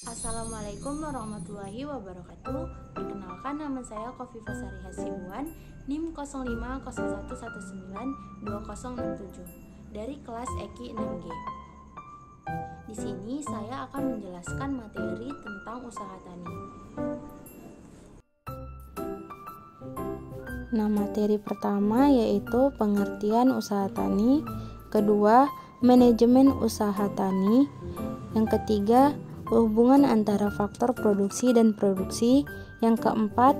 Assalamualaikum warahmatullahi wabarakatuh. Perkenalkan, nama saya Khofifah Sari Hasibuan, NIM 0501192067 dari kelas EKI 6G. Di sini saya akan menjelaskan materi tentang usaha tani. Nah, materi pertama yaitu pengertian usaha tani, kedua, manajemen usaha tani, yang ketiga, hubungan antara faktor produksi dan produksi, yang keempat,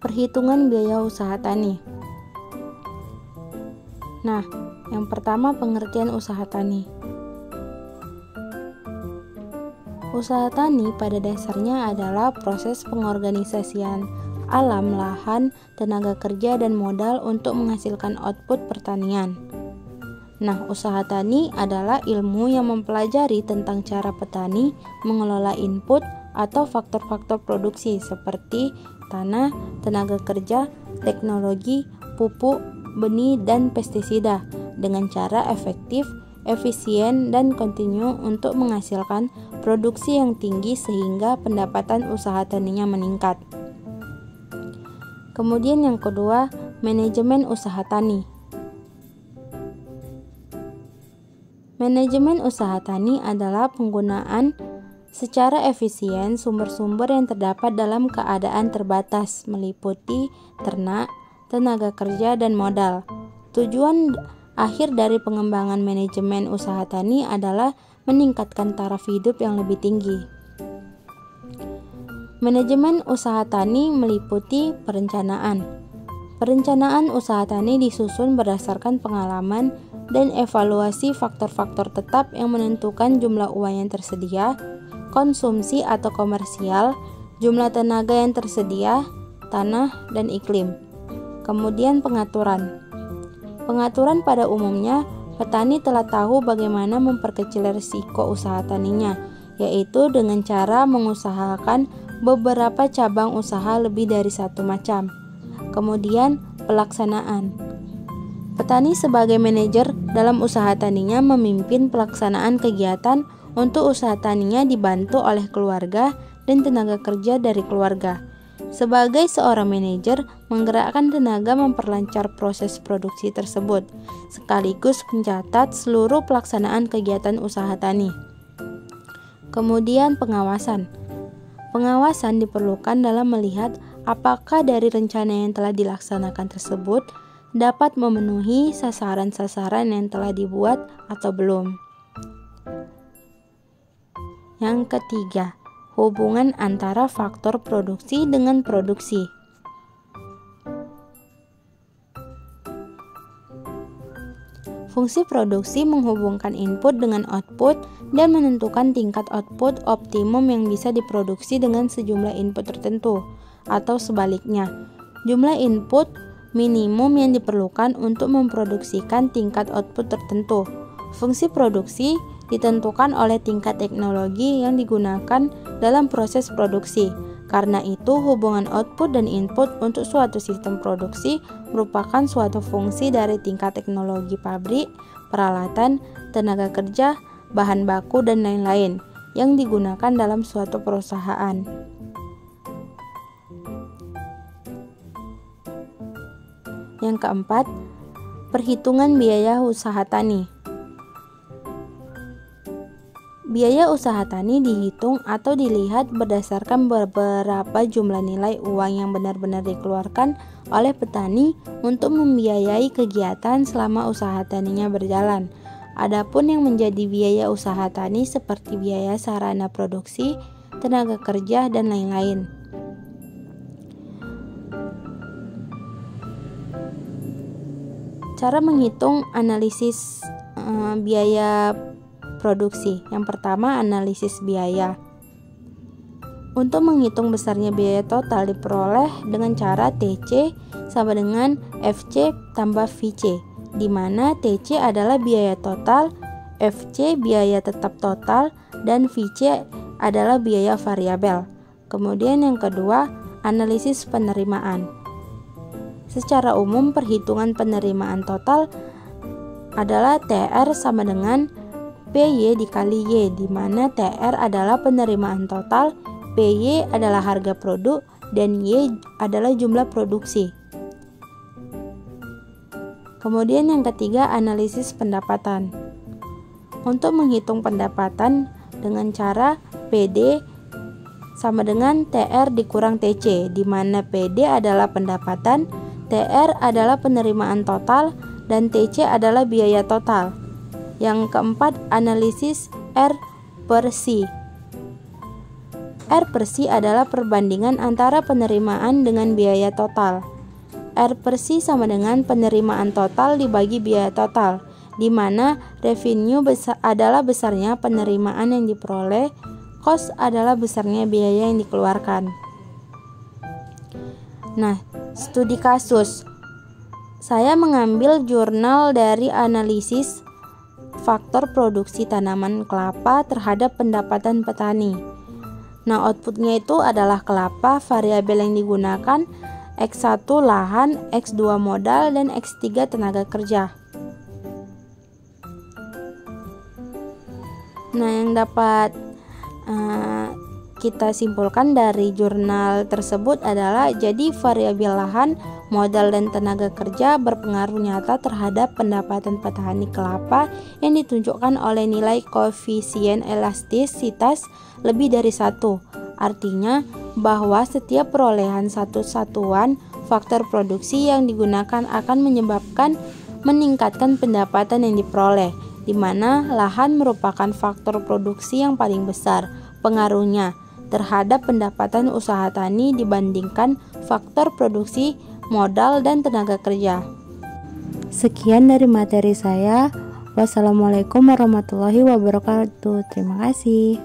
perhitungan biaya usaha tani. Nah, yang pertama pengertian usaha tani. Usaha tani pada dasarnya adalah proses pengorganisasian alam, lahan, tenaga kerja, dan modal untuk menghasilkan output pertanian. Nah, usaha tani adalah ilmu yang mempelajari tentang cara petani mengelola input atau faktor-faktor produksi seperti tanah, tenaga kerja, teknologi, pupuk, benih, dan pestisida dengan cara efektif, efisien, dan kontinu untuk menghasilkan produksi yang tinggi sehingga pendapatan usaha taninya meningkat. Kemudian yang kedua, manajemen usaha tani. Manajemen usaha tani adalah penggunaan secara efisien sumber-sumber yang terdapat dalam keadaan terbatas, meliputi ternak, tenaga kerja, dan modal. Tujuan akhir dari pengembangan manajemen usaha tani adalah meningkatkan taraf hidup yang lebih tinggi. Manajemen usaha tani meliputi perencanaan. Perencanaan usaha tani disusun berdasarkan pengalaman dan evaluasi faktor-faktor tetap yang menentukan jumlah uang yang tersedia, konsumsi atau komersial, jumlah tenaga yang tersedia, tanah, dan iklim. Kemudian pengaturan. Pengaturan pada umumnya, petani telah tahu bagaimana memperkecil risiko usaha taninya, yaitu dengan cara mengusahakan beberapa cabang usaha lebih dari satu macam. Kemudian pelaksanaan. Petani sebagai manajer dalam usaha taninya memimpin pelaksanaan kegiatan untuk usaha taninya dibantu oleh keluarga dan tenaga kerja dari keluarga. Sebagai seorang manajer, menggerakkan tenaga memperlancar proses produksi tersebut, sekaligus mencatat seluruh pelaksanaan kegiatan usaha tani. Kemudian pengawasan. Pengawasan diperlukan dalam melihat apakah dari rencana yang telah dilaksanakan tersebut dapat memenuhi sasaran-sasaran yang telah dibuat atau belum. Yang ketiga, hubungan antara faktor produksi dengan produksi. Fungsi produksi menghubungkan input dengan output dan menentukan tingkat output optimum yang bisa diproduksi dengan sejumlah input tertentu, atau sebaliknya, jumlah input minimum yang diperlukan untuk memproduksikan tingkat output tertentu. Fungsi produksi ditentukan oleh tingkat teknologi yang digunakan dalam proses produksi. Karena itu, hubungan output dan input untuk suatu sistem produksi merupakan suatu fungsi dari tingkat teknologi pabrik, peralatan, tenaga kerja, bahan baku, dan lain-lain yang digunakan dalam suatu perusahaan. Yang keempat, perhitungan biaya usaha tani. Biaya usaha tani dihitung atau dilihat berdasarkan beberapa jumlah nilai uang yang benar-benar dikeluarkan oleh petani untuk membiayai kegiatan selama usaha taninya berjalan. Adapun yang menjadi biaya usaha tani seperti biaya sarana produksi, tenaga kerja, dan lain-lain. Cara menghitung analisis biaya produksi. Yang pertama, analisis biaya. Untuk menghitung besarnya biaya total diperoleh dengan cara TC sama dengan FC tambah VC, di mana TC adalah biaya total, FC biaya tetap total, dan VC adalah biaya variabel. Kemudian yang kedua, analisis penerimaan. Secara umum, perhitungan penerimaan total adalah TR sama dengan PY dikali Y, di mana TR adalah penerimaan total, PY adalah harga produk, dan Y adalah jumlah produksi. Kemudian yang ketiga, analisis pendapatan. Untuk menghitung pendapatan dengan cara PD sama dengan TR dikurang TC, di mana PD adalah pendapatan, TR adalah penerimaan total, dan TC adalah biaya total. Yang keempat, analisis R per C. R per C adalah perbandingan antara penerimaan dengan biaya total. R per C sama dengan penerimaan total dibagi biaya total, di mana revenue adalah besarnya penerimaan yang diperoleh, cost adalah besarnya biaya yang dikeluarkan. Nah, studi kasus. Saya mengambil jurnal dari analisis faktor produksi tanaman kelapa terhadap pendapatan petani. Nah, outputnya itu adalah kelapa, variabel yang digunakan X1 lahan, X2 modal, dan X3 tenaga kerja. Nah, yang dapat kita simpulkan dari jurnal tersebut adalah jadi variabel lahan, modal, dan tenaga kerja berpengaruh nyata terhadap pendapatan petani kelapa yang ditunjukkan oleh nilai koefisien elastisitas lebih dari 1. Artinya bahwa setiap perolehan satu satuan faktor produksi yang digunakan akan menyebabkan meningkatkan pendapatan yang diperoleh, di mana lahan merupakan faktor produksi yang paling besar pengaruhnya terhadap pendapatan usaha tani dibandingkan faktor produksi, modal, dan tenaga kerja. Sekian dari materi saya. Wassalamualaikum warahmatullahi wabarakatuh. Terima kasih.